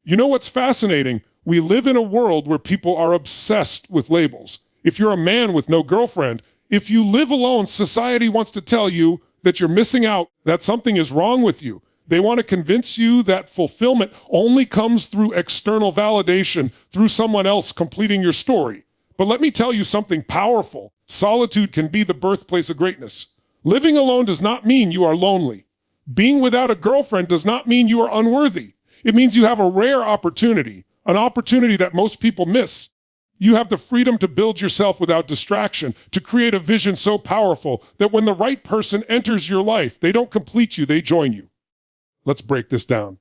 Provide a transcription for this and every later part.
You know what's fascinating? We live in a world where people are obsessed with labels. If you're a man with no girlfriend, if you live alone, society wants to tell you that you're missing out, that something is wrong with you. They want to convince you that fulfillment only comes through external validation, through someone else completing your story. But let me tell you something powerful. Solitude can be the birthplace of greatness. Living alone does not mean you are lonely. Being without a girlfriend does not mean you are unworthy. It means you have a rare opportunity, an opportunity that most people miss. You have the freedom to build yourself without distraction, to create a vision so powerful that when the right person enters your life, they don't complete you, they join you. Let's break this down.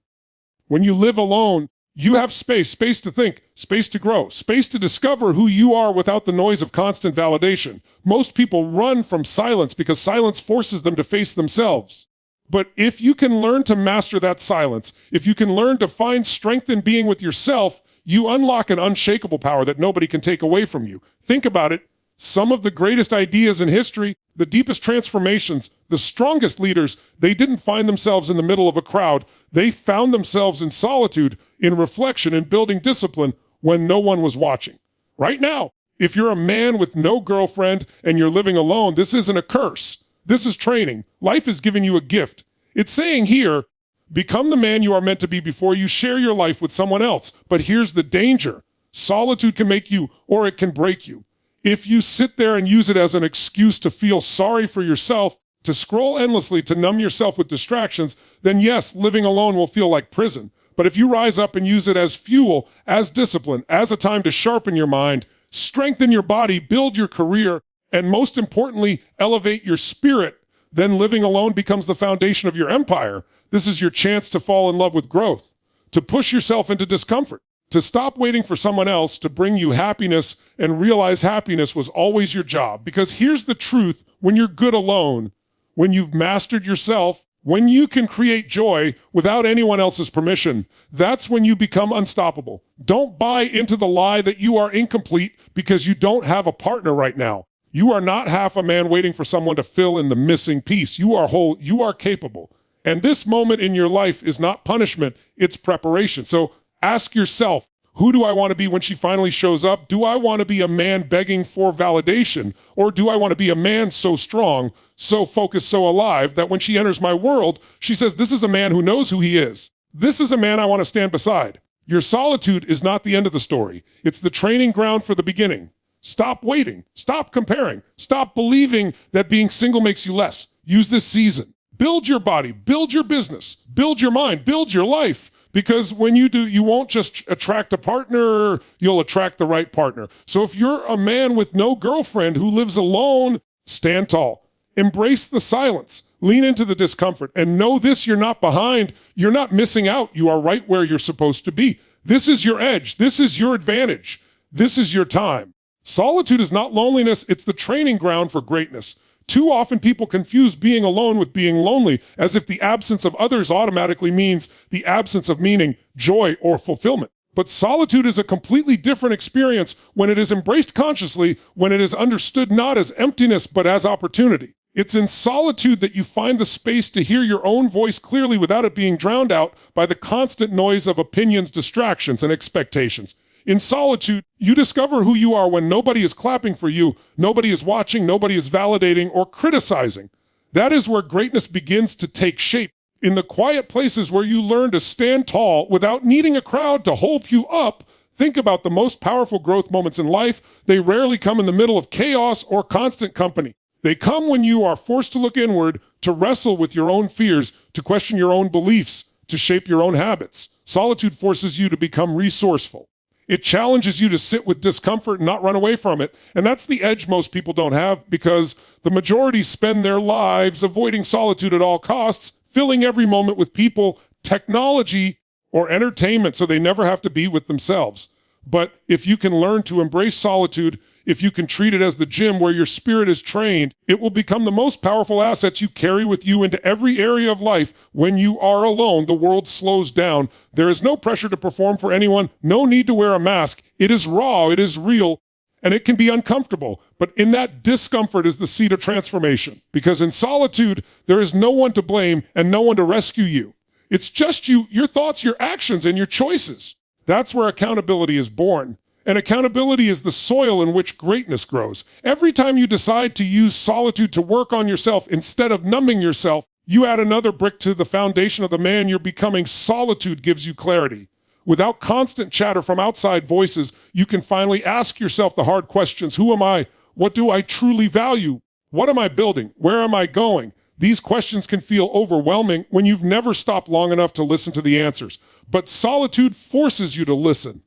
When you live alone, you have space to think, space to grow, space to discover who you are without the noise of constant validation. Most people run from silence because silence forces them to face themselves. But if you can learn to master that silence, if you can learn to find strength in being with yourself, you unlock an unshakable power that nobody can take away from you. Think about it. Some of the greatest ideas in history, the deepest transformations, the strongest leaders, they didn't find themselves in the middle of a crowd. They found themselves in solitude, in reflection, in building discipline when no one was watching. Right now, if you're a man with no girlfriend and you're living alone, this isn't a curse. This is training. Life is giving you a gift. It's saying here, become the man you are meant to be before you share your life with someone else. But here's the danger. Solitude can make you, or it can break you. If you sit there and use it as an excuse to feel sorry for yourself, to scroll endlessly, to numb yourself with distractions, then yes, living alone will feel like prison. But if you rise up and use it as fuel, as discipline, as a time to sharpen your mind, strengthen your body, build your career, and most importantly, elevate your spirit, then living alone becomes the foundation of your empire. This is your chance to fall in love with growth, to push yourself into discomfort, to stop waiting for someone else to bring you happiness and realize happiness was always your job. Because here's the truth, when you're good alone, when you've mastered yourself, when you can create joy without anyone else's permission, that's when you become unstoppable. Don't buy into the lie that you are incomplete because you don't have a partner right now. You are not half a man waiting for someone to fill in the missing piece. You are whole, you are capable. And this moment in your life is not punishment, it's preparation. So ask yourself, who do I want to be when she finally shows up? Do I want to be a man begging for validation? Or do I want to be a man so strong, so focused, so alive that when she enters my world, she says, this is a man who knows who he is. This is a man I want to stand beside. Your solitude is not the end of the story. It's the training ground for the beginning. Stop waiting. Stop comparing. Stop believing that being single makes you less. Use this season. Build your body. Build your business. Build your mind. Build your life. Because when you do, you won't just attract a partner, you'll attract the right partner. So if you're a man with no girlfriend who lives alone, stand tall. Embrace the silence. Lean into the discomfort. And know this, you're not behind. You're not missing out. You are right where you're supposed to be. This is your edge. This is your advantage. This is your time. Solitude is not loneliness. It's the training ground for greatness. Too often people confuse being alone with being lonely, as if the absence of others automatically means the absence of meaning, joy, or fulfillment. But solitude is a completely different experience when it is embraced consciously, when it is understood not as emptiness, but as opportunity. It's in solitude that you find the space to hear your own voice clearly without it being drowned out by the constant noise of opinions, distractions, and expectations. In solitude, you discover who you are when nobody is clapping for you, nobody is watching, nobody is validating or criticizing. That is where greatness begins to take shape. In the quiet places where you learn to stand tall without needing a crowd to hold you up, think about the most powerful growth moments in life. They rarely come in the middle of chaos or constant company. They come when you are forced to look inward, to wrestle with your own fears, to question your own beliefs, to shape your own habits. Solitude forces you to become resourceful. It challenges you to sit with discomfort and not run away from it. And that's the edge most people don't have, because the majority spend their lives avoiding solitude at all costs, filling every moment with people, technology, or entertainment so they never have to be with themselves. But if you can learn to embrace solitude, if you can treat it as the gym where your spirit is trained, it will become the most powerful assets you carry with you into every area of life. When you are alone, the world slows down. There is no pressure to perform for anyone, no need to wear a mask. It is raw, it is real, and it can be uncomfortable. But in that discomfort is the seed of transformation. Because in solitude, there is no one to blame and no one to rescue you. It's just you, your thoughts, your actions, and your choices. That's where accountability is born. And accountability is the soil in which greatness grows. Every time you decide to use solitude to work on yourself instead of numbing yourself, you add another brick to the foundation of the man you're becoming. Solitude gives you clarity. Without constant chatter from outside voices, you can finally ask yourself the hard questions. Who am I? What do I truly value? What am I building? Where am I going? These questions can feel overwhelming when you've never stopped long enough to listen to the answers. But solitude forces you to listen.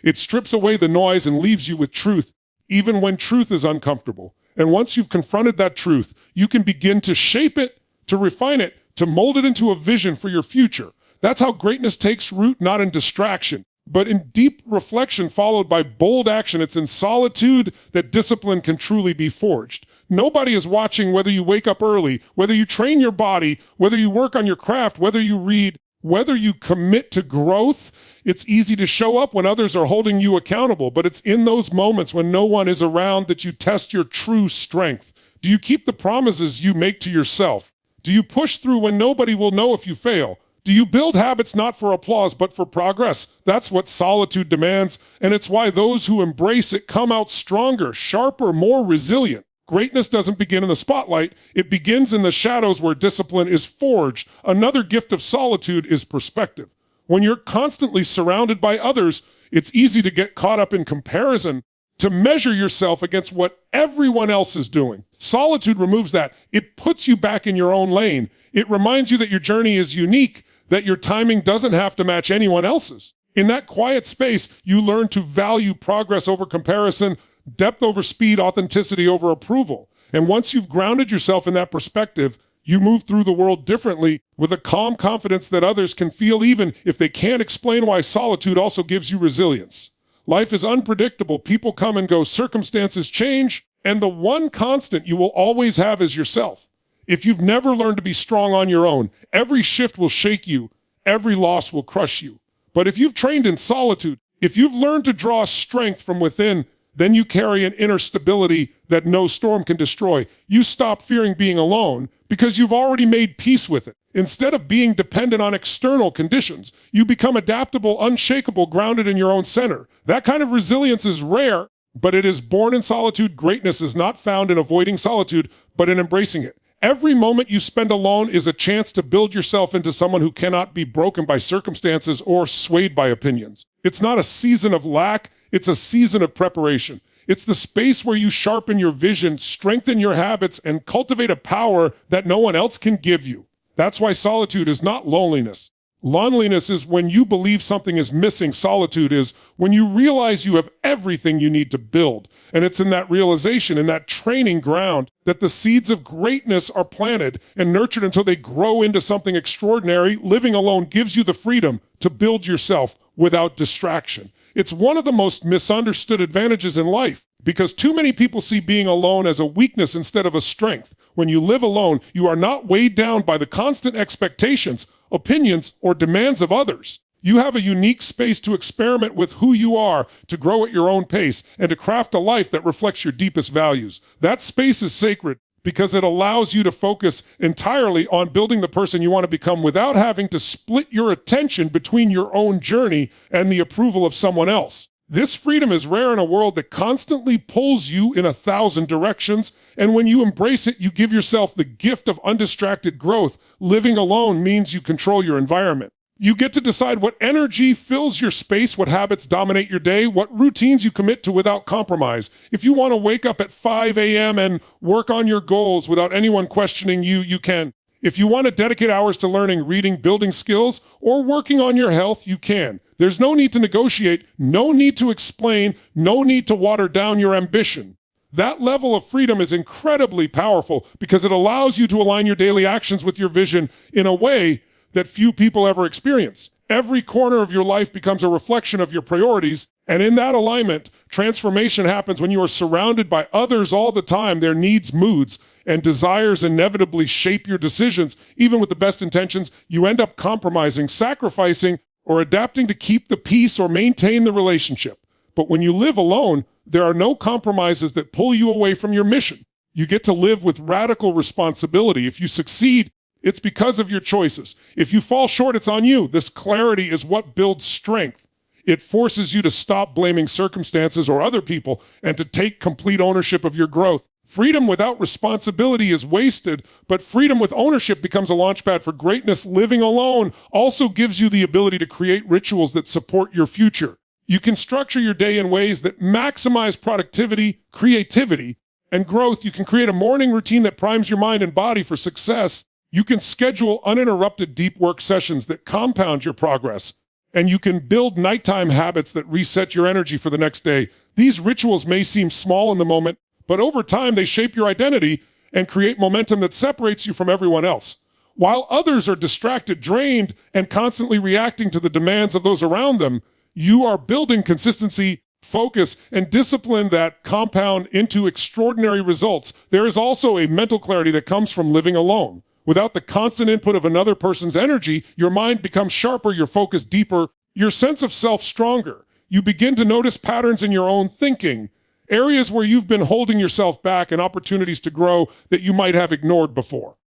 It strips away the noise and leaves you with truth, even when truth is uncomfortable. And once you've confronted that truth, you can begin to shape it, to refine it, to mold it into a vision for your future. That's how greatness takes root, not in distraction, but in deep reflection followed by bold action. It's in solitude that discipline can truly be forged. Nobody is watching whether you wake up early, whether you train your body, whether you work on your craft, whether you read, whether you commit to growth. It's easy to show up when others are holding you accountable, but it's in those moments when no one is around that you test your true strength. Do you keep the promises you make to yourself? Do you push through when nobody will know if you fail? Do you build habits not for applause, but for progress? That's what solitude demands, and it's why those who embrace it come out stronger, sharper, more resilient. Greatness doesn't begin in the spotlight. It begins in the shadows where discipline is forged. Another gift of solitude is perspective. When you're constantly surrounded by others, it's easy to get caught up in comparison, to measure yourself against what everyone else is doing. Solitude removes that. It puts you back in your own lane. It reminds you that your journey is unique, that your timing doesn't have to match anyone else's. In that quiet space, you learn to value progress over comparison, depth over speed, authenticity over approval. And once you've grounded yourself in that perspective, you move through the world differently with a calm confidence that others can feel even if they can't explain why. Solitude also gives you resilience. Life is unpredictable. People come and go. Circumstances change. And the one constant you will always have is yourself. If you've never learned to be strong on your own, every shift will shake you. Every loss will crush you. But if you've trained in solitude, if you've learned to draw strength from within, then you carry an inner stability that no storm can destroy. You stop fearing being alone because you've already made peace with it. Instead of being dependent on external conditions, you become adaptable, unshakable, grounded in your own center. That kind of resilience is rare, but it is born in solitude. Greatness is not found in avoiding solitude, but in embracing it. Every moment you spend alone is a chance to build yourself into someone who cannot be broken by circumstances or swayed by opinions. It's not a season of lack, it's a season of preparation. It's the space where you sharpen your vision, strengthen your habits, and cultivate a power that no one else can give you. That's why solitude is not loneliness. Loneliness is when you believe something is missing. Solitude is when you realize you have everything you need to build. And it's in that realization, in that training ground, that the seeds of greatness are planted and nurtured until they grow into something extraordinary. Living alone gives you the freedom to build yourself without distraction. It's one of the most misunderstood advantages in life because too many people see being alone as a weakness instead of a strength. When you live alone, you are not weighed down by the constant expectations, opinions, or demands of others. You have a unique space to experiment with who you are, to grow at your own pace, and to craft a life that reflects your deepest values. That space is sacred because it allows you to focus entirely on building the person you want to become without having to split your attention between your own journey and the approval of someone else. This freedom is rare in a world that constantly pulls you in 1,000 directions, and when you embrace it, you give yourself the gift of undistracted growth. Living alone means you control your environment. You get to decide what energy fills your space, what habits dominate your day, what routines you commit to without compromise. If you want to wake up at 5 a.m. and work on your goals without anyone questioning you, you can. If you want to dedicate hours to learning, reading, building skills, or working on your health, you can. There's no need to negotiate, no need to explain, no need to water down your ambition. That level of freedom is incredibly powerful because it allows you to align your daily actions with your vision in a way that few people ever experience. Every corner of your life becomes a reflection of your priorities, and in that alignment, transformation happens when you are surrounded by others all the time. Their needs, moods, and desires inevitably shape your decisions. Even with the best intentions, you end up compromising, sacrificing, or adapting to keep the peace or maintain the relationship. But when you live alone, there are no compromises that pull you away from your mission. You get to live with radical responsibility. If you succeed, It's because of your choices. If you fall short, it's on you. This clarity is what builds strength. It forces you to stop blaming circumstances or other people and to take complete ownership of your growth. Freedom without responsibility is wasted, but freedom with ownership becomes a launchpad for greatness. Living alone also gives you the ability to create rituals that support your future. You can structure your day in ways that maximize productivity, creativity, and growth. You can create a morning routine that primes your mind and body for success. You can schedule uninterrupted deep work sessions that compound your progress. And you can build nighttime habits that reset your energy for the next day. These rituals may seem small in the moment, but over time they shape your identity and create momentum that separates you from everyone else. While others are distracted, drained, and constantly reacting to the demands of those around them, you are building consistency, focus, and discipline that compound into extraordinary results. There is also a mental clarity that comes from living alone. Without the constant input of another person's energy, your mind becomes sharper, your focus deeper, your sense of self stronger. You begin to notice patterns in your own thinking, areas where you've been holding yourself back and opportunities to grow that you might have ignored before.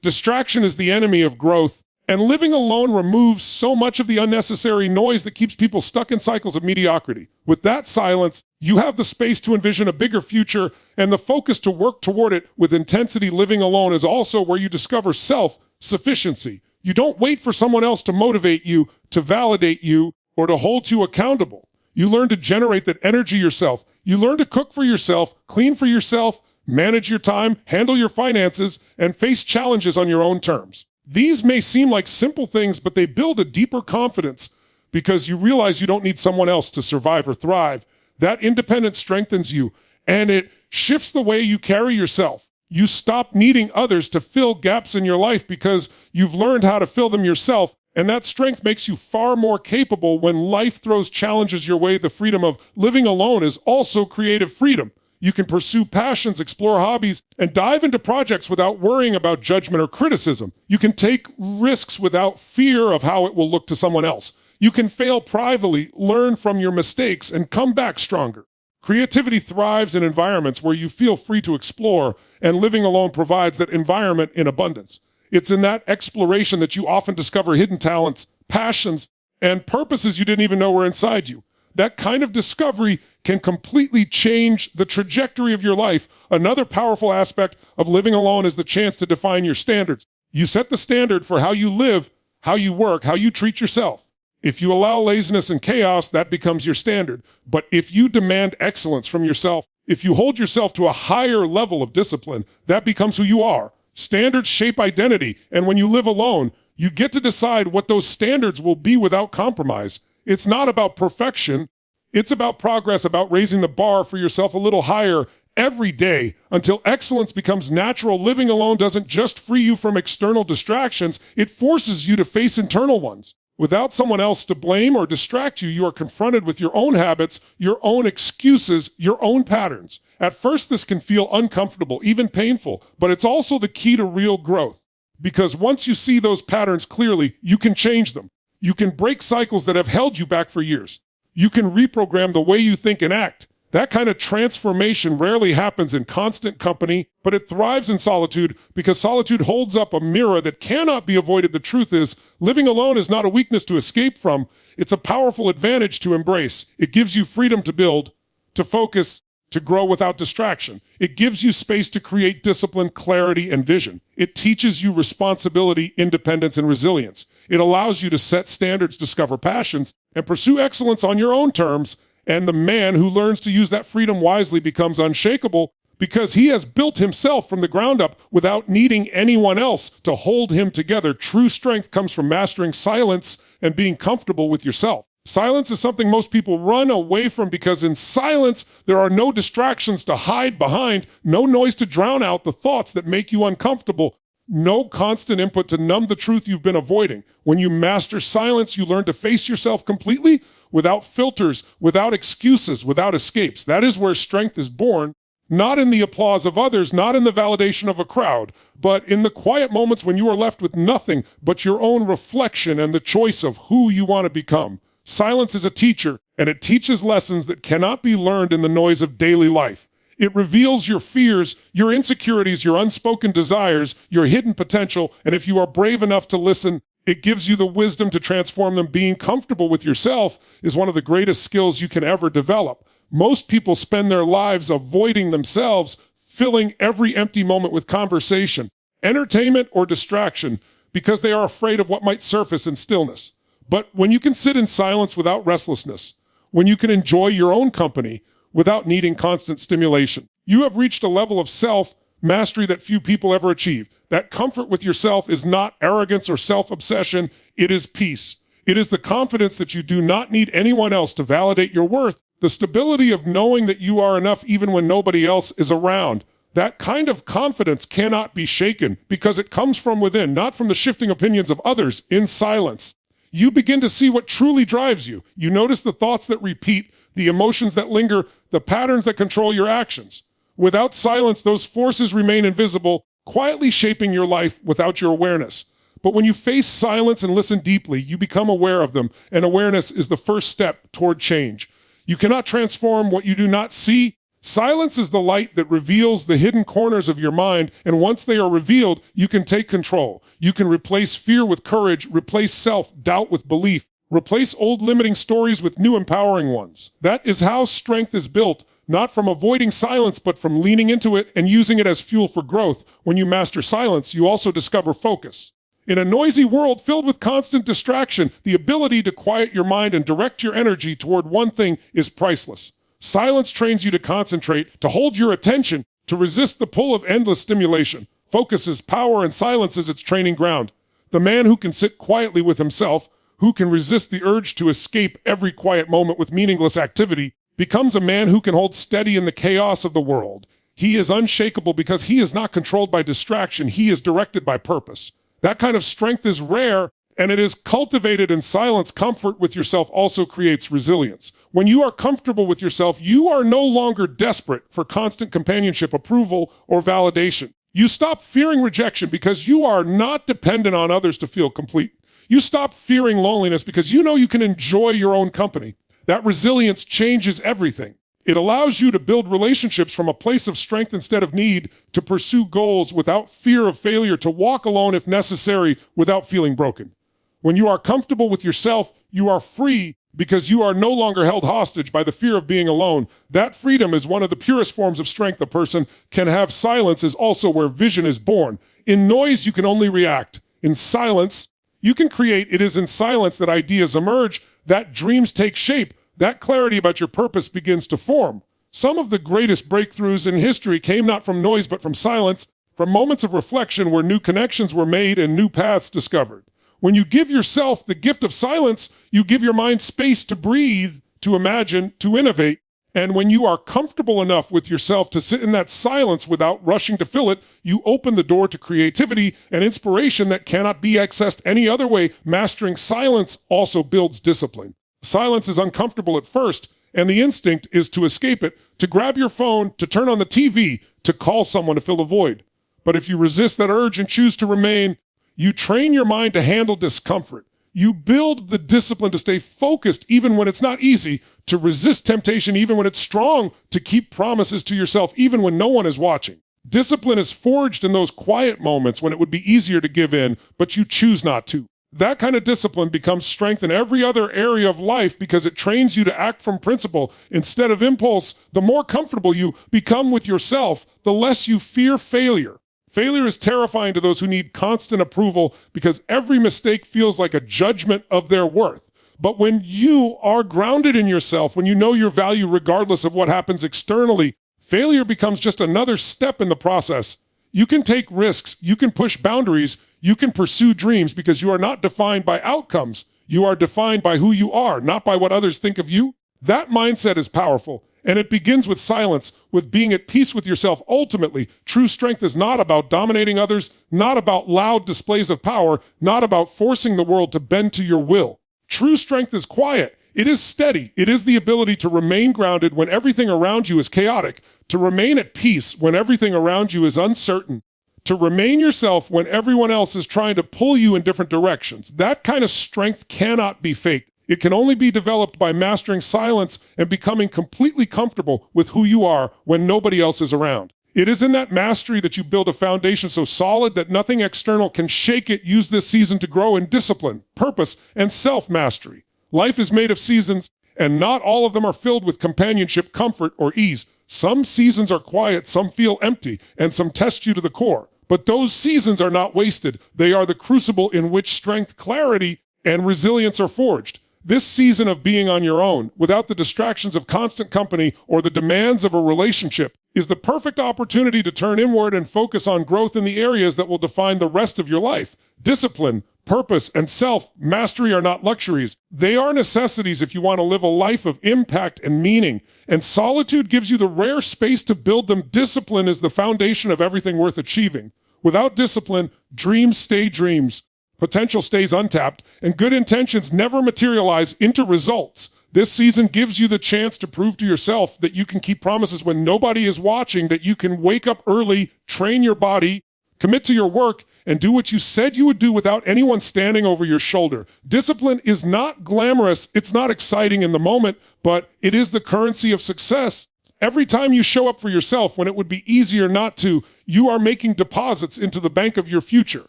Distraction is the enemy of growth, and living alone removes so much of the unnecessary noise that keeps people stuck in cycles of mediocrity. With that silence, you have the space to envision a bigger future and the focus to work toward it with intensity. Living alone is also where you discover self-sufficiency. You don't wait for someone else to motivate you, to validate you, or to hold you accountable. You learn to generate that energy yourself. You learn to cook for yourself, clean for yourself, manage your time, handle your finances, and face challenges on your own terms. These may seem like simple things, but they build a deeper confidence because you realize you don't need someone else to survive or thrive. That independence strengthens you, and it shifts the way you carry yourself. You stop needing others to fill gaps in your life because you've learned how to fill them yourself, and that strength makes you far more capable when life throws challenges your way. The freedom of living alone is also creative freedom. You can pursue passions, explore hobbies, and dive into projects without worrying about judgment or criticism. You can take risks without fear of how it will look to someone else. You can fail privately, learn from your mistakes, and come back stronger. Creativity thrives in environments where you feel free to explore, and living alone provides that environment in abundance. It's in that exploration that you often discover hidden talents, passions, and purposes you didn't even know were inside you. That kind of discovery can completely change the trajectory of your life. Another powerful aspect of living alone is the chance to define your standards. You set the standard for how you live, how you work, how you treat yourself. If you allow laziness and chaos, that becomes your standard. But if you demand excellence from yourself, if you hold yourself to a higher level of discipline, that becomes who you are. Standards shape identity, and when you live alone, you get to decide what those standards will be without compromise. It's not about perfection. It's about progress, about raising the bar for yourself a little higher every day until excellence becomes natural. Living alone doesn't just free you from external distractions. It forces you to face internal ones. Without someone else to blame or distract you, you are confronted with your own habits, your own excuses, your own patterns. At first, this can feel uncomfortable, even painful, but it's also the key to real growth. Because once you see those patterns clearly, you can change them. You can break cycles that have held you back for years. You can reprogram the way you think and act. That kind of transformation rarely happens in constant company, but it thrives in solitude because solitude holds up a mirror that cannot be avoided. The truth is, living alone is not a weakness to escape from. It's a powerful advantage to embrace. It gives you freedom to build, to focus, to grow without distraction. It gives you space to create discipline, clarity, and vision. It teaches you responsibility, independence, and resilience. It allows you to set standards, discover passions, and pursue excellence on your own terms. And the man who learns to use that freedom wisely becomes unshakable because he has built himself from the ground up without needing anyone else to hold him together. True strength comes from mastering silence and being comfortable with yourself. Silence is something most people run away from because in silence, there are no distractions to hide behind, no noise to drown out the thoughts that make you uncomfortable, no constant input to numb the truth you've been avoiding. When you master silence, you learn to face yourself completely without filters, without excuses, without escapes. That is where strength is born, not in the applause of others, not in the validation of a crowd, but in the quiet moments when you are left with nothing but your own reflection and the choice of who you want to become. Silence is a teacher, and it teaches lessons that cannot be learned in the noise of daily life. It reveals your fears, your insecurities, your unspoken desires, your hidden potential, and if you are brave enough to listen, it gives you the wisdom to transform them. Being comfortable with yourself is one of the greatest skills you can ever develop. Most people spend their lives avoiding themselves, filling every empty moment with conversation, entertainment, or distraction because they are afraid of what might surface in stillness. But when you can sit in silence without restlessness, when you can enjoy your own company without needing constant stimulation, you have reached a level of self-mastery that few people ever achieve. That comfort with yourself is not arrogance or self-obsession. It is peace. It is the confidence that you do not need anyone else to validate your worth. The stability of knowing that you are enough even when nobody else is around. That kind of confidence cannot be shaken because it comes from within, not from the shifting opinions of others. In silence, you begin to see what truly drives you. You notice the thoughts that repeat, the emotions that linger, the patterns that control your actions. Without silence, those forces remain invisible, quietly shaping your life without your awareness. But when you face silence and listen deeply, you become aware of them, and awareness is the first step toward change. You cannot transform what you do not see. Silence is the light that reveals the hidden corners of your mind, and once they are revealed, you can take control. You can replace fear with courage, replace self-doubt with belief, replace old limiting stories with new empowering ones. That is how strength is built, not from avoiding silence, but from leaning into it and using it as fuel for growth. When you master silence, you also discover focus. In a noisy world filled with constant distraction, the ability to quiet your mind and direct your energy toward one thing is priceless. Silence trains you to concentrate, to hold your attention, to resist the pull of endless stimulation. Focus is power, and silence is its training ground. The man who can sit quietly with himself, who can resist the urge to escape every quiet moment with meaningless activity, becomes a man who can hold steady in the chaos of the world. He is unshakable because he is not controlled by distraction. He is directed by purpose. That kind of strength is rare, and it is cultivated in silence. Comfort with yourself also creates resilience. When you are comfortable with yourself, you are no longer desperate for constant companionship, approval, or validation. You stop fearing rejection because you are not dependent on others to feel complete. You stop fearing loneliness because you know you can enjoy your own company. That resilience changes everything. It allows you to build relationships from a place of strength instead of need, to pursue goals without fear of failure, to walk alone if necessary without feeling broken. When you are comfortable with yourself, you are free because you are no longer held hostage by the fear of being alone. That freedom is one of the purest forms of strength a person can have. Silence is also where vision is born. In noise, you can only react. In silence, you can create. It is in silence that ideas emerge, that dreams take shape, that clarity about your purpose begins to form. Some of the greatest breakthroughs in history came not from noise but from silence, from moments of reflection where new connections were made and new paths discovered. When you give yourself the gift of silence, you give your mind space to breathe, to imagine, to innovate. And when you are comfortable enough with yourself to sit in that silence without rushing to fill it, you open the door to creativity and inspiration that cannot be accessed any other way. Mastering silence also builds discipline. Silence is uncomfortable at first, and the instinct is to escape it, to grab your phone, to turn on the TV, to call someone to fill a void. But if you resist that urge and choose to remain, you train your mind to handle discomfort. You build the discipline to stay focused even when it's not easy, to resist temptation even when it's strong, to keep promises to yourself even when no one is watching. Discipline is forged in those quiet moments when it would be easier to give in, but you choose not to. That kind of discipline becomes strength in every other area of life because it trains you to act from principle instead of impulse. The more comfortable you become with yourself, the less you fear failure. Failure is terrifying to those who need constant approval because every mistake feels like a judgment of their worth. But when you are grounded in yourself, when you know your value regardless of what happens externally, failure becomes just another step in the process. You can take risks, you can push boundaries, you can pursue dreams because you are not defined by outcomes. You are defined by who you are, not by what others think of you. That mindset is powerful, and it begins with silence, with being at peace with yourself. Ultimately, true strength is not about dominating others, not about loud displays of power, not about forcing the world to bend to your will. True strength is quiet. It is steady. It is the ability to remain grounded when everything around you is chaotic, to remain at peace when everything around you is uncertain, to remain yourself when everyone else is trying to pull you in different directions. That kind of strength cannot be faked. It can only be developed by mastering silence and becoming completely comfortable with who you are when nobody else is around. It is in that mastery that you build a foundation so solid that nothing external can shake it. Use this season to grow in discipline, purpose, and self-mastery. Life is made of seasons, and not all of them are filled with companionship, comfort, or ease. Some seasons are quiet, some feel empty, and some test you to the core. But those seasons are not wasted. They are the crucible in which strength, clarity, and resilience are forged. This season of being on your own, without the distractions of constant company or the demands of a relationship, is the perfect opportunity to turn inward and focus on growth in the areas that will define the rest of your life. Discipline, purpose, and self-mastery are not luxuries. They are necessities if you want to live a life of impact and meaning. And solitude gives you the rare space to build them. Discipline is the foundation of everything worth achieving. Without discipline, dreams stay dreams. Potential stays untapped, and good intentions never materialize into results. This season gives you the chance to prove to yourself that you can keep promises when nobody is watching, that you can wake up early, train your body, commit to your work, and do what you said you would do without anyone standing over your shoulder. Discipline is not glamorous, it's not exciting in the moment, but it is the currency of success. Every time you show up for yourself when it would be easier not to, you are making deposits into the bank of your future.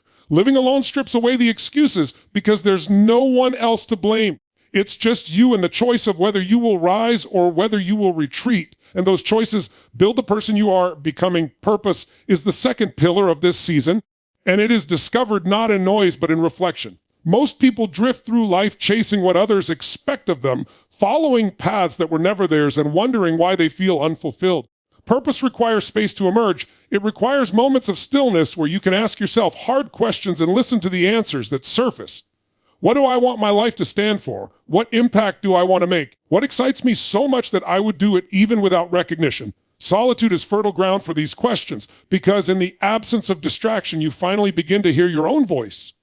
Living alone strips away the excuses because there's no one else to blame. It's just you and the choice of whether you will rise or whether you will retreat. And those choices build the person you are becoming. Purpose is the second pillar of this season, and it is discovered not in noise but in reflection. Most people drift through life chasing what others expect of them, following paths that were never theirs and wondering why they feel unfulfilled. Purpose requires space to emerge. It requires moments of stillness where you can ask yourself hard questions and listen to the answers that surface. What do I want my life to stand for? What impact do I want to make? What excites me so much that I would do it even without recognition? Solitude is fertile ground for these questions because in the absence of distraction, you finally begin to hear your own voice.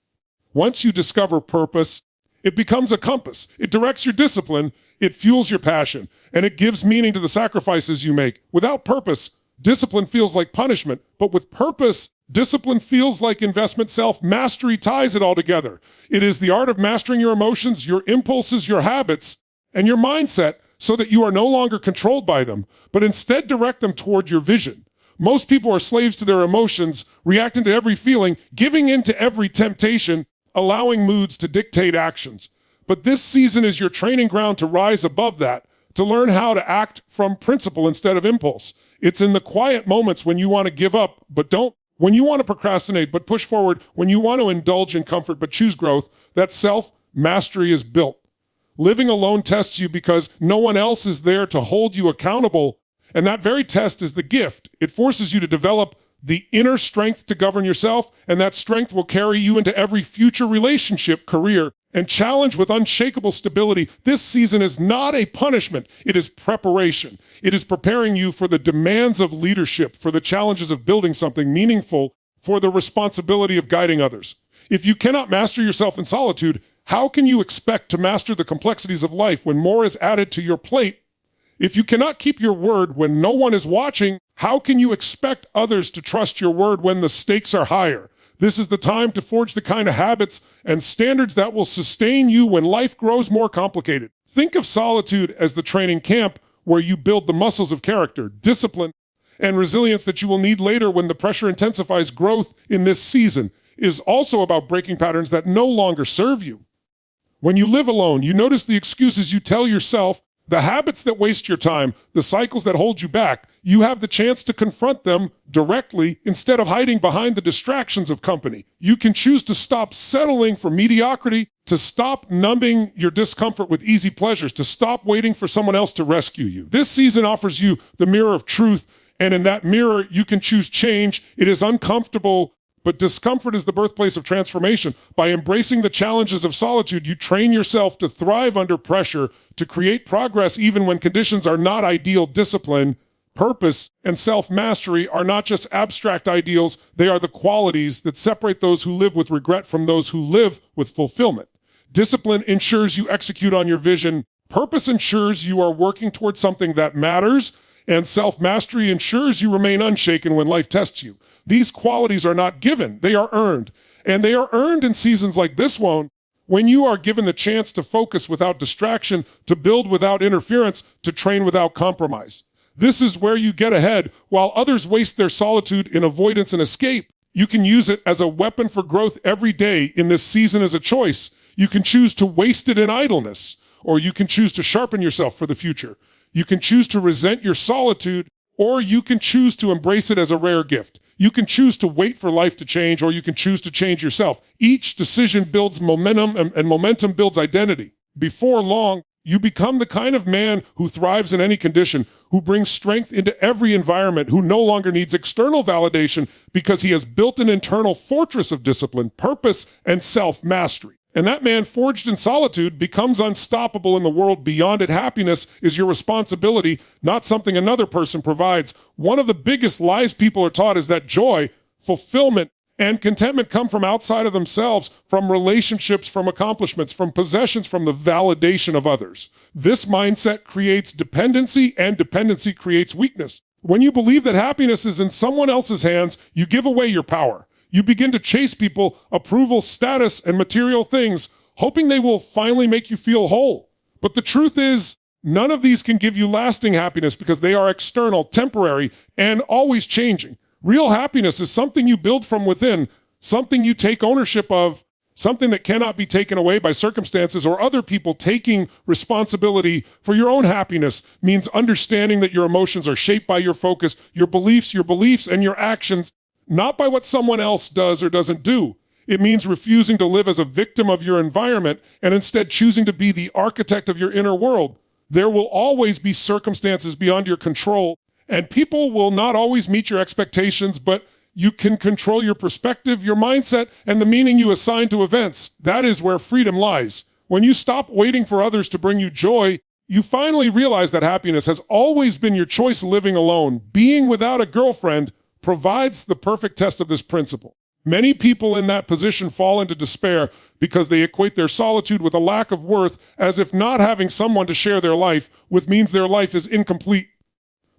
Once you discover purpose, it becomes a compass. It directs your discipline, it fuels your passion, and it gives meaning to the sacrifices you make. Without purpose, discipline feels like punishment, but with purpose, discipline feels like investment. Self-mastery ties it all together. It is the art of mastering your emotions, your impulses, your habits, and your mindset so that you are no longer controlled by them, but instead direct them toward your vision. Most people are slaves to their emotions, reacting to every feeling, giving in to every temptation, allowing moods to dictate actions. But this season is your training ground to rise above that, to learn how to act from principle instead of impulse. It's in the quiet moments when you want to give up, but don't, when you want to procrastinate, but push forward, when you want to indulge in comfort, but choose growth, that self-mastery is built. Living alone tests you because no one else is there to hold you accountable. And that very test is the gift. It forces you to develop the inner strength to govern yourself, and that strength will carry you into every future relationship, career, and challenge with unshakable stability. This season is not a punishment. It is preparation. It is preparing you for the demands of leadership, for the challenges of building something meaningful, for the responsibility of guiding others. If you cannot master yourself in solitude, how can you expect to master the complexities of life when more is added to your plate? If you cannot keep your word when no one is watching, how can you expect others to trust your word when the stakes are higher? This is the time to forge the kind of habits and standards that will sustain you when life grows more complicated. Think of solitude as the training camp where you build the muscles of character, discipline, and resilience that you will need later when the pressure intensifies. Growth in this season is also about breaking patterns that no longer serve you. When you live alone, you notice the excuses you tell yourself, the habits that waste your time, the cycles that hold you back. You have the chance to confront them directly instead of hiding behind the distractions of company. You can choose to stop settling for mediocrity, to stop numbing your discomfort with easy pleasures, to stop waiting for someone else to rescue you. This season offers you the mirror of truth, and in that mirror, you can choose change. It is uncomfortable, but discomfort is the birthplace of transformation. By embracing the challenges of solitude, you train yourself to thrive under pressure, to create progress even when conditions are not ideal. Discipline, purpose, and self-mastery are not just abstract ideals, they are the qualities that separate those who live with regret from those who live with fulfillment. Discipline ensures you execute on your vision. Purpose ensures you are working towards something that matters, and self-mastery ensures you remain unshaken when life tests you. These qualities are not given, they are earned. And they are earned in seasons like this one, When you are given the chance to focus without distraction, to build without interference, to train without compromise. This is where you get ahead. While others waste their solitude in avoidance and escape, you can use it as a weapon for growth every day in this season as a choice. You can choose to waste it in idleness, or you can choose to sharpen yourself for the future. You can choose to resent your solitude, or you can choose to embrace it as a rare gift. You can choose to wait for life to change, or you can choose to change yourself. Each decision builds momentum, and momentum builds identity. Before long, you become the kind of man who thrives in any condition, who brings strength into every environment, who no longer needs external validation because he has built an internal fortress of discipline, purpose, and self-mastery. And that man forged in solitude becomes unstoppable in the world beyond it. Happiness is your responsibility, not something another person provides. One of the biggest lies people are taught is that joy, fulfillment, and contentment come from outside of themselves, from relationships, from accomplishments, from possessions, from the validation of others. This mindset creates dependency, and dependency creates weakness. When you believe that happiness is in someone else's hands, you give away your power. You begin to chase people, approval, status, and material things, hoping they will finally make you feel whole. But the truth is, none of these can give you lasting happiness because they are external, temporary, and always changing. Real happiness is something you build from within, something you take ownership of, something that cannot be taken away by circumstances or other people. Taking responsibility for your own happiness means understanding that your emotions are shaped by your focus, your beliefs, and your actions, not by what someone else does or doesn't do. It means refusing to live as a victim of your environment and instead choosing to be the architect of your inner world. There will always be circumstances beyond your control, and people will not always meet your expectations, but you can control your perspective, your mindset, and the meaning you assign to events. That is where freedom lies. When you stop waiting for others to bring you joy, you finally realize that happiness has always been your choice. Living alone, being without a girlfriend, provides the perfect test of this principle. Many people in that position fall into despair because they equate their solitude with a lack of worth, as if not having someone to share their life with means their life is incomplete.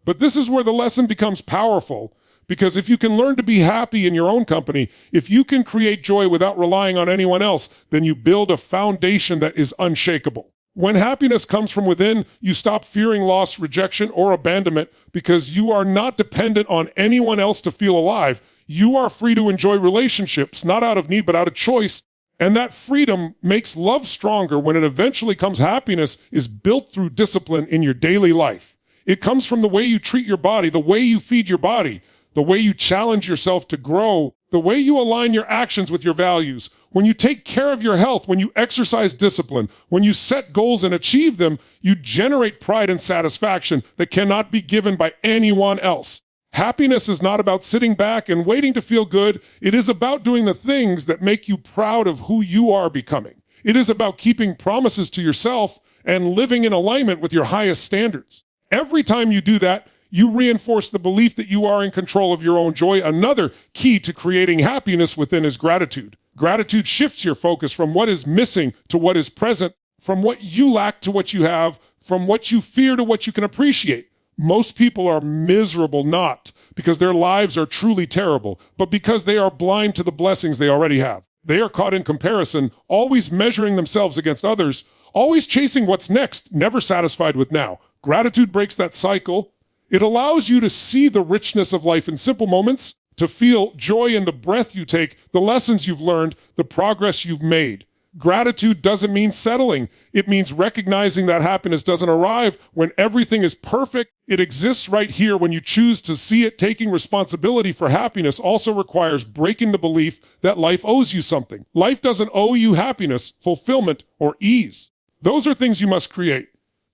But this is where the lesson becomes powerful, because if you can learn to be happy in your own company, if you can create joy without relying on anyone else, then you build a foundation that is unshakable. When happiness comes from within, you stop fearing loss, rejection, or abandonment because you are not dependent on anyone else to feel alive. You are free to enjoy relationships, not out of need, but out of choice. And that freedom makes love stronger when it eventually comes. Happiness is built through discipline in your daily life. It comes from the way you treat your body, the way you feed your body, the way you challenge yourself to grow, the way you align your actions with your values. When you take care of your health, when you exercise discipline, when you set goals and achieve them, you generate pride and satisfaction that cannot be given by anyone else. Happiness is not about sitting back and waiting to feel good. It is about doing the things that make you proud of who you are becoming. It is about keeping promises to yourself and living in alignment with your highest standards. Every time you do that, you reinforce the belief that you are in control of your own joy. Another key to creating happiness within is gratitude. Gratitude shifts your focus from what is missing to what is present, from what you lack to what you have, from what you fear to what you can appreciate. Most people are miserable not because their lives are truly terrible, but because they are blind to the blessings they already have. They are caught in comparison, always measuring themselves against others, always chasing what's next, never satisfied with now. Gratitude breaks that cycle. It allows you to see the richness of life in simple moments, to feel joy in the breath you take, the lessons you've learned, the progress you've made. Gratitude doesn't mean settling. It means recognizing that happiness doesn't arrive when everything is perfect. It exists right here when you choose to see it. Taking responsibility for happiness also requires breaking the belief that life owes you something. Life doesn't owe you happiness, fulfillment, or ease. Those are things you must create.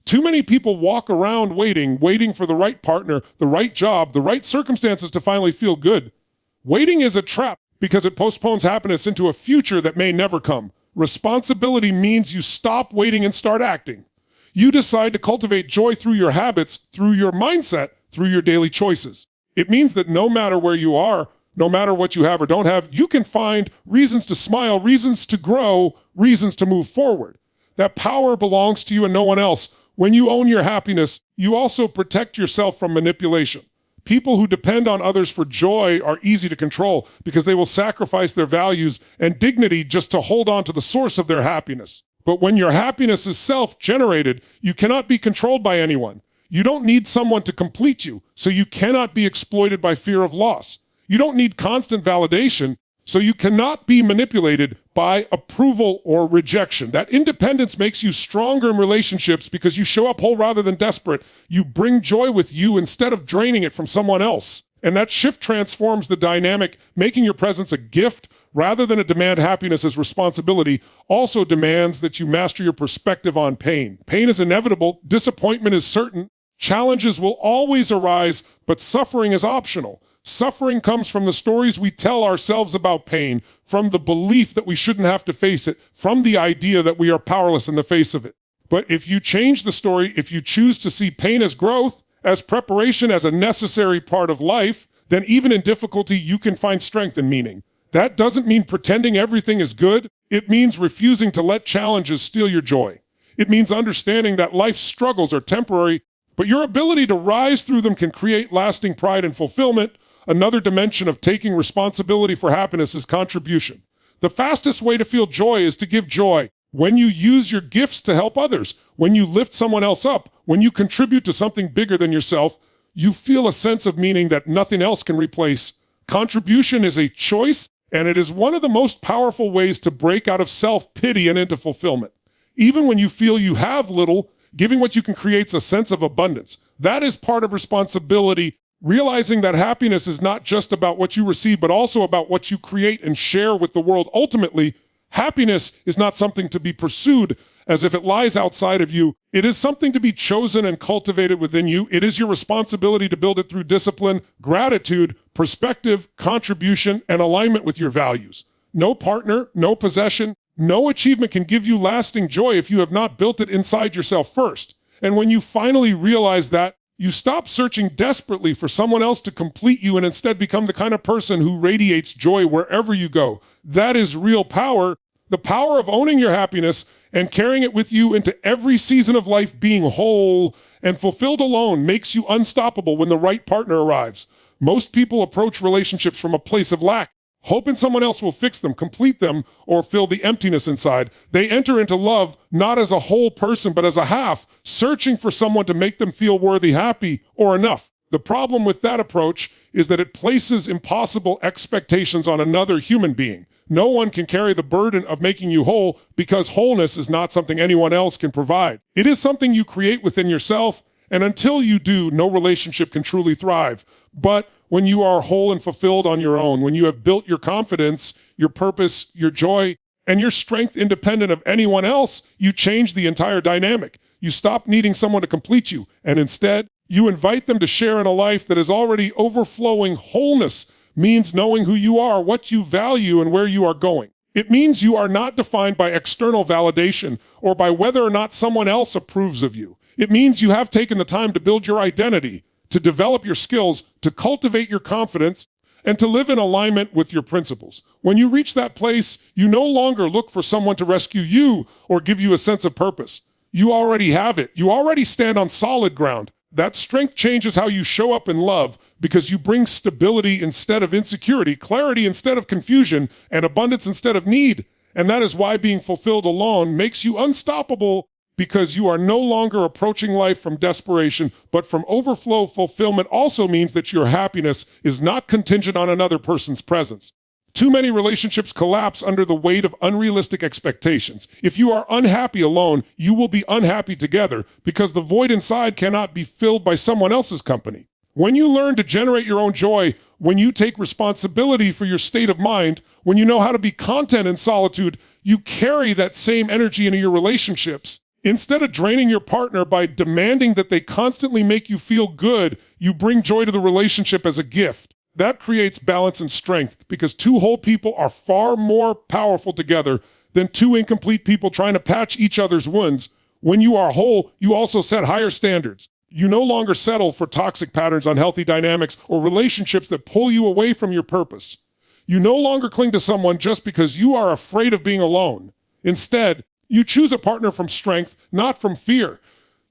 Too many people walk around waiting for the right partner, the right job, the right circumstances to finally feel good. Waiting is a trap because it postpones happiness into a future that may never come. Responsibility means you stop waiting and start acting. You decide to cultivate joy through your habits, through your mindset, through your daily choices. It means that no matter where you are, no matter what you have or don't have, you can find reasons to smile, reasons to grow, reasons to move forward. That power belongs to you and no one else. When you own your happiness, you also protect yourself from manipulation. People who depend on others for joy are easy to control because they will sacrifice their values and dignity just to hold on to the source of their happiness. But when your happiness is self-generated, you cannot be controlled by anyone. You don't need someone to complete you, so you cannot be exploited by fear of loss. You don't need constant validation, so you cannot be manipulated by approval or rejection. That independence makes you stronger in relationships because you show up whole rather than desperate. You bring joy with you instead of draining it from someone else. And that shift transforms the dynamic, making your presence a gift rather than a demand. Happiness as responsibility also demands that you master your perspective on pain. Pain is inevitable. Disappointment is certain. Challenges will always arise, but suffering is optional. Suffering comes from the stories we tell ourselves about pain, from the belief that we shouldn't have to face it, from the idea that we are powerless in the face of it. But if you change the story, if you choose to see pain as growth, as preparation, as a necessary part of life, then even in difficulty, you can find strength and meaning. That doesn't mean pretending everything is good. It means refusing to let challenges steal your joy. It means understanding that life's struggles are temporary, but your ability to rise through them can create lasting pride and fulfillment. Another dimension of taking responsibility for happiness is contribution. The fastest way to feel joy is to give joy. When you use your gifts to help others, when you lift someone else up, when you contribute to something bigger than yourself, you feel a sense of meaning that nothing else can replace. Contribution is a choice, and it is one of the most powerful ways to break out of self-pity and into fulfillment. Even when you feel you have little, giving what you can creates a sense of abundance. That is part of responsibility. Realizing that happiness is not just about what you receive, but also about what you create and share with the world. Ultimately, happiness is not something to be pursued as if it lies outside of you. It is something to be chosen and cultivated within you. It is your responsibility to build it through discipline, gratitude, perspective, contribution, and alignment with your values. No partner, no possession, no achievement can give you lasting joy if you have not built it inside yourself first. And when you finally realize that, you stop searching desperately for someone else to complete you and instead become the kind of person who radiates joy wherever you go. That is real power, the power of owning your happiness and carrying it with you into every season of life. Being whole and fulfilled alone makes you unstoppable when the right partner arrives. Most people approach relationships from a place of lack, hoping someone else will fix them, complete them, or fill the emptiness inside. They enter into love not as a whole person, but as a half, searching for someone to make them feel worthy, happy, or enough. The problem with that approach is that it places impossible expectations on another human being. No one can carry the burden of making you whole because wholeness is not something anyone else can provide. It is something you create within yourself, and until you do, no relationship can truly thrive. But when you are whole and fulfilled on your own, when you have built your confidence, your purpose, your joy, and your strength independent of anyone else, you change the entire dynamic. You stop needing someone to complete you, and instead, you invite them to share in a life that is already overflowing. Wholeness means knowing who you are, what you value, and where you are going. It means you are not defined by external validation or by whether or not someone else approves of you. It means you have taken the time to build your identity, to develop your skills, to cultivate your confidence, and to live in alignment with your principles. When you reach that place, you no longer look for someone to rescue you or give you a sense of purpose. You already have it. You already stand on solid ground. That strength changes how you show up in love because you bring stability instead of insecurity, clarity instead of confusion, and abundance instead of need. And that is why being fulfilled alone makes you unstoppable, because you are no longer approaching life from desperation, but from overflow. Fulfillment also means that your happiness is not contingent on another person's presence. Too many relationships collapse under the weight of unrealistic expectations. If you are unhappy alone, you will be unhappy together because the void inside cannot be filled by someone else's company. When you learn to generate your own joy, when you take responsibility for your state of mind, when you know how to be content in solitude, you carry that same energy into your relationships. Instead of draining your partner by demanding that they constantly make you feel good, you bring joy to the relationship as a gift. That creates balance and strength because two whole people are far more powerful together than two incomplete people trying to patch each other's wounds. When you are whole, you also set higher standards. You no longer settle for toxic patterns, unhealthy dynamics, or relationships that pull you away from your purpose. You no longer cling to someone just because you are afraid of being alone. Instead, you choose a partner from strength, not from fear.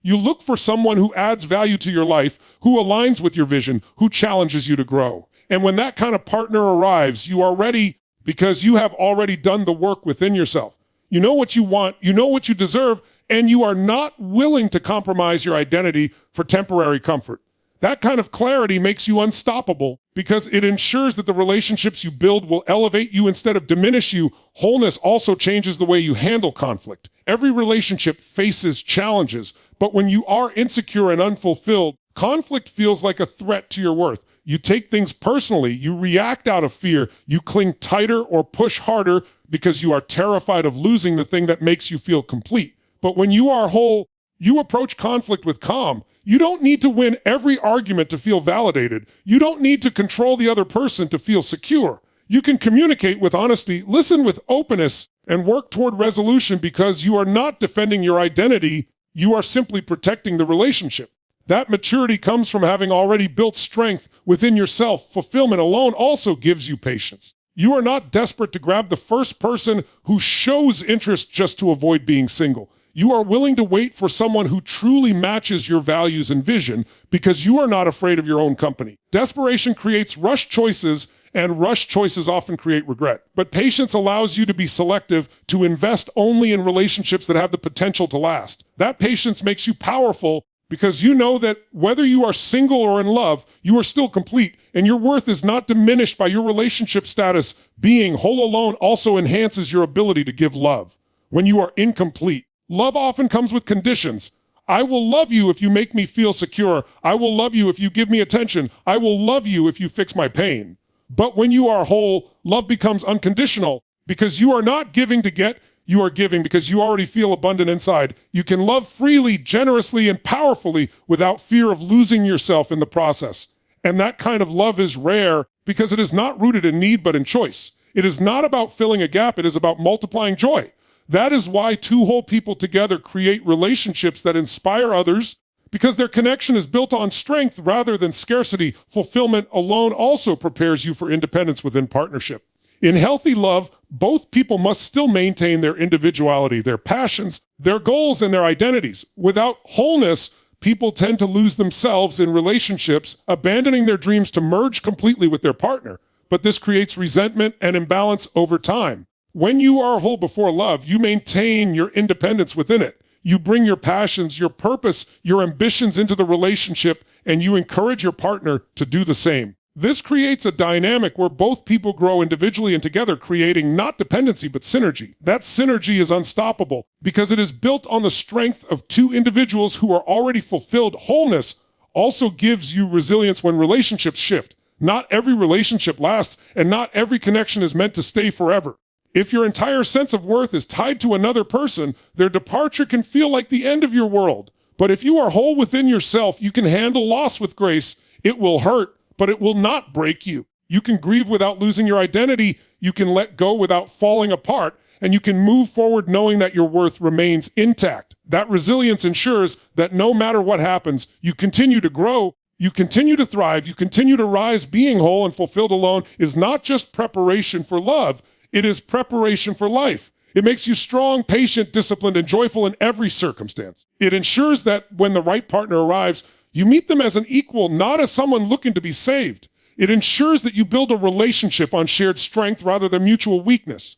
You look for someone who adds value to your life, who aligns with your vision, who challenges you to grow. And when that kind of partner arrives, you are ready because you have already done the work within yourself. You know what you want, you know what you deserve, and you are not willing to compromise your identity for temporary comfort. That kind of clarity makes you unstoppable because it ensures that the relationships you build will elevate you instead of diminish you. Wholeness also changes the way you handle conflict. Every relationship faces challenges, but when you are insecure and unfulfilled, conflict feels like a threat to your worth. You take things personally, you react out of fear, you cling tighter or push harder because you are terrified of losing the thing that makes you feel complete. But when you are whole, you approach conflict with calm. You don't need to win every argument to feel validated. You don't need to control the other person to feel secure. You can communicate with honesty, listen with openness, and work toward resolution because you are not defending your identity. You are simply protecting the relationship. That maturity comes from having already built strength within yourself. Fulfillment alone also gives you patience. You are not desperate to grab the first person who shows interest just to avoid being single. You are willing to wait for someone who truly matches your values and vision because you are not afraid of your own company. Desperation creates rush choices, and rush choices often create regret. But patience allows you to be selective, to invest only in relationships that have the potential to last. That patience makes you powerful because you know that whether you are single or in love, you are still complete, and your worth is not diminished by your relationship status. Being whole alone also enhances your ability to give love. When you are incomplete, love often comes with conditions. I will love you if you make me feel secure. I will love you if you give me attention. I will love you if you fix my pain. But when you are whole, love becomes unconditional because you are not giving to get, you are giving because you already feel abundant inside. You can love freely, generously, and powerfully without fear of losing yourself in the process. And that kind of love is rare because it is not rooted in need but in choice. It is not about filling a gap, it is about multiplying joy. That is why two whole people together create relationships that inspire others, because their connection is built on strength rather than scarcity. Fulfillment alone also prepares you for independence within partnership. In healthy love, both people must still maintain their individuality, their passions, their goals, and their identities. Without wholeness, people tend to lose themselves in relationships, abandoning their dreams to merge completely with their partner. But this creates resentment and imbalance over time. When you are whole before love, you maintain your independence within it. You bring your passions, your purpose, your ambitions into the relationship, and you encourage your partner to do the same. This creates a dynamic where both people grow individually and together, creating not dependency, but synergy. That synergy is unstoppable because it is built on the strength of two individuals who are already fulfilled. Wholeness also gives you resilience when relationships shift. Not every relationship lasts, and not every connection is meant to stay forever. If your entire sense of worth is tied to another person, their departure can feel like the end of your world. But if you are whole within yourself, you can handle loss with grace. It will hurt, but it will not break you. You can grieve without losing your identity. You can let go without falling apart, and you can move forward knowing that your worth remains intact. That resilience ensures that no matter what happens, you continue to grow, you continue to thrive, you continue to rise. Being whole and fulfilled alone is not just preparation for love, it is preparation for life. It makes you strong, patient, disciplined, and joyful in every circumstance. It ensures that when the right partner arrives, you meet them as an equal, not as someone looking to be saved. It ensures that you build a relationship on shared strength rather than mutual weakness.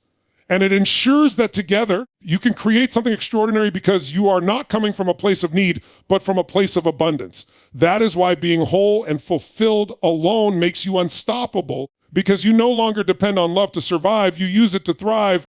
And it ensures that together you can create something extraordinary because you are not coming from a place of need, but from a place of abundance. That is why being whole and fulfilled alone makes you unstoppable, because you no longer depend on love to survive. You use it to thrive.